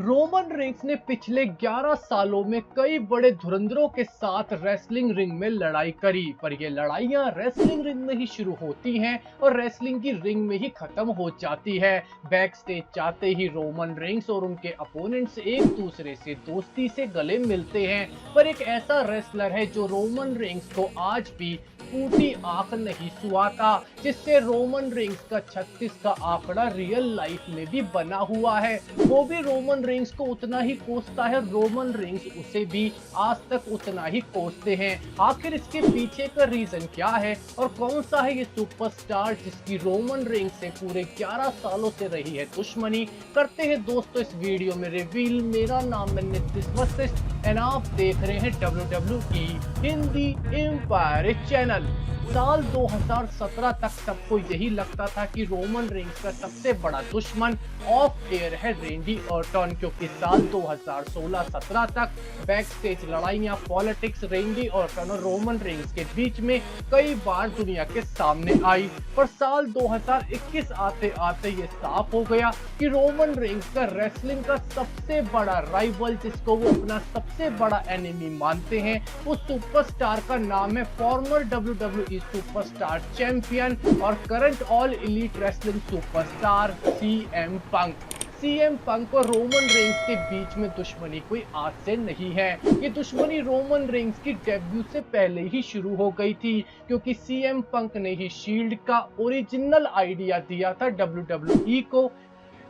Roman Reigns ने पिछले 11 सालों में कई बड़े धुरंधरों के साथ रेसलिंग रिंग में लड़ाई करी, पर ये लड़ाइयां रेसलिंग रिंग में ही शुरू होती हैं और रेसलिंग की रिंग में ही खत्म हो जाती है। बैक स्टेज जाते ही रोमन रेंस और उनके अपोनेंट्स एक दूसरे से दोस्ती से गले मिलते हैं, पर एक ऐसा रेसलर है जो रोमन रेंस को आज भी फूटी आंख नहीं सुहाता, जिससे रोमन रेंस का 36 का आंकड़ा रियल लाइफ में भी बना हुआ है। वो भी रोमन रेंस को उतना ही कोसता है, रोमन रेंस उसे भी आज तक उतना ही कोसते हैं। आखिर इसके पीछे का रीजन क्या है और कौन सा है ये सुपरस्टार जिसकी रोमन रेंस से पूरे 11 सालों से रही है दुश्मनी, करते हैं दोस्तों इस वीडियो में रिवील। मेरा नाम है नितिश वशिष्ठ एंड आप देख रहे हैं WWE हिंदी एम्पायर चैनल। साल 2017 तक सबको यही लगता था कि रोमन रेंस का सबसे बड़ा दुश्मन ऑफ एयर है रेंडी ऑर्टन, क्योंकि साल 2016-17 तक बैक स्टेज लड़ाइयां, पॉलिटिक्स रेंडी ऑर्टन और रोमन रेंस के बीच में कई बार दुनिया के सामने आई। पर साल 2021 आते आते ये साफ हो गया कि रोमन रेंस का रेसलिंग का सबसे बड़ा राइवल, जिसको वो अपना सबसे बड़ा एनिमी मानते हैं, उस सुपरस्टार का नाम है फॉर्मर WWE सुपरस्टार चैंपियन और current all elite wrestling superstar CM पंक। CM पंक और रोमन रेंस के बीच में दुश्मनी कोई आज से नहीं है। ये दुश्मनी रोमन रेंस की डेब्यू से पहले ही शुरू हो गई थी, क्योंकि CM पंक ने ही शील्ड का ओरिजिनल आइडिया दिया था WWE को,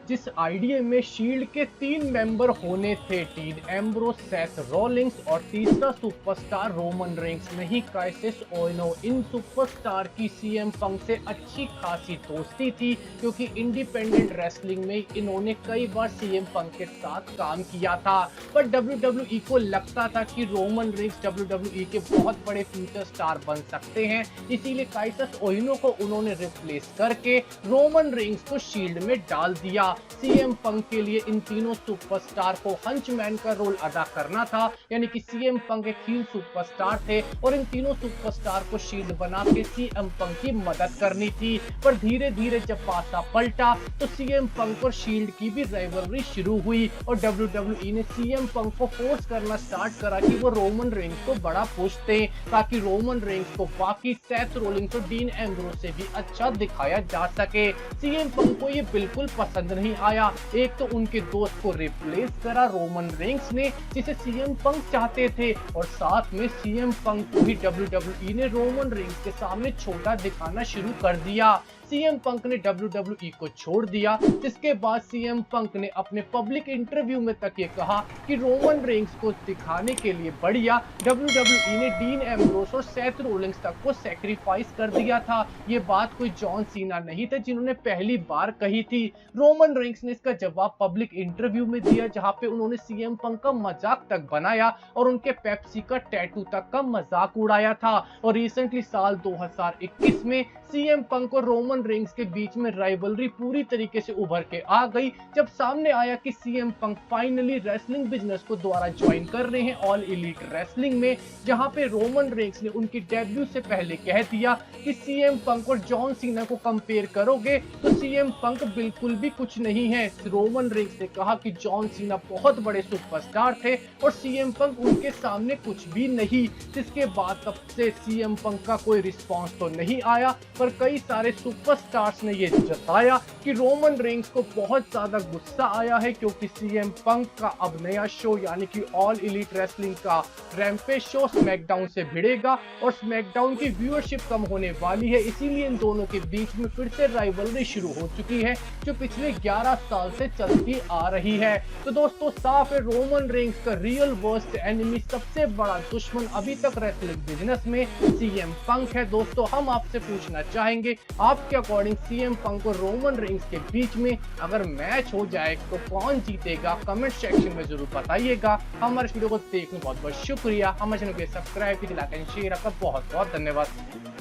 जिस आइडिया में शील्ड के 3 मेंबर होने थे, डीन एम्ब्रोस, सेथ रॉलिंग्स और तीसरा सुपरस्टार रोमन रेंस नहीं, काइसिस ओनो। इन सुपरस्टार की CM पंक से अच्छी खासी दोस्ती थी, क्योंकि इंडिपेंडेंट रेसलिंग में इन्होंने कई बार CM पंक के साथ काम किया था। पर WWE को लगता था कि रोमन रेंस WWE के बहुत बड़े फ्यूचर स्टार बन सकते हैं, इसीलिए काइसिस ओनो को उन्होंने रिप्लेस करके रोमन रेंस को शील्ड में डाल दिया। CM पंक के लिए इन तीनों सुपरस्टार को हंचमैन का रोल अदा करना था, यानी कि CM पंक एक हील सुपरस्टार थे और इन तीनों सुपरस्टार को शील्ड बना के CM पंक की मदद करनी थी। पर धीरे धीरे जब पासा पलटा तो CM पंक और शील्ड की भी राइवलरी शुरू हुई और WWE ने CM पंक को फोर्स करना स्टार्ट करा कि वो रोमन रेंस को बड़ा पुश दें, ताकि रोमन रेंस को बाकी सेथ रोलिंग्स और डीन एम्ब्रोस से भी अच्छा दिखाया जा सके। CM पंक को ये बिल्कुल पसंद नहीं आया। एक तो उनके दोस्त को रिप्लेस करा रोमन रेंस ने, जिसे CM पंक चाहते थे, और साथ में CM पंक को ही WWE ने रोमन रेंस के सामने छोटा दिखाना शुरू कर दिया। CM पंक ने WWE को छोड़ दिया, जिसके बाद CM पंक ने अपने पब्लिक इंटरव्यू में तक ये कहा कि रोमन रेंस को दिखाने के लिए बढ़िया WWE ने डीन एम्ब्रोस और सेथ रोलिंग्स तक को सैक्रिफाइस कर दिया था। ये बात कोई जॉन सीना नहीं थे जिन्होंने पहली बार कही थी। रोमन रेंस ने इसका जवाब पब्लिक इंटरव्यू में दिया, जहां पे उन्होंने CM पंक का मजाक तक बनाया और उनके पेप्सी का टैटू तक का मजाक उड़ाया था। और रिसेंटली साल 2021 में CM पंक और रोमन रेंस के बीच में राइवलरी पूरी तरीके से उभर के आ गई, जब सामने आया कि CM पंक फाइनली रेसलिंग बिजनेस को दोबारा ज्वाइन कर रहे हैं ऑल एलीट रेसलिंग में, जहां पे रोमन रेंस ने उनकी डेब्यू से पहले कह दिया कि CM पंक और जॉन सीना को कंपेयर करोगे तो CM पंक बिल्कुल भी कुछ नहीं है। रोमन रेंस ने कहा कि जॉन सीना बहुत बड़े सुपरस्टार थे और CM पंक उनके सामने कुछ भी नहीं, जिसके बाद तब से CM पंक का कोई रिस्पॉन्स तो नहीं आया, पर कई सारे सुपरस्टार्स ने ये जताया कि रोमन रेंस को बहुत ज्यादा गुस्सा आया है, क्योंकि CM पंक का अब नया शो यानी कि ऑल एलीट रेसलिंग का रैम्पेज शो स्मैकडाउन से भिड़ेगा और स्मैकडाउन की व्यूअरशिप कम होने वाली है, इसीलिए इन दोनों के बीच में फिर से राइवलरी शुरू हो चुकी है, जो पिछले 11 साल से चलती आ रही है। तो दोस्तों साफ है, रोमन रेंस का रियल वर्स्ट एनिमी, सबसे बड़ा दुश्मन अभी तक रेसलिंग बिजनेस में CM पंक है। दोस्तों हम आपसे पूछना चाहेंगे, आपके अकॉर्डिंग CM पंक और रोमन रेंस के बीच में अगर मैच हो जाए तो कौन जीतेगा? कमेंट सेक्शन में जरूर बताइएगा। हमारे इस वीडियो को देखने बहुत बहुत शुक्रिया। हमारे चैनल को सब्सक्राइब कीजिए, लाइक एंड शेयर। आपका बहुत बहुत धन्यवाद।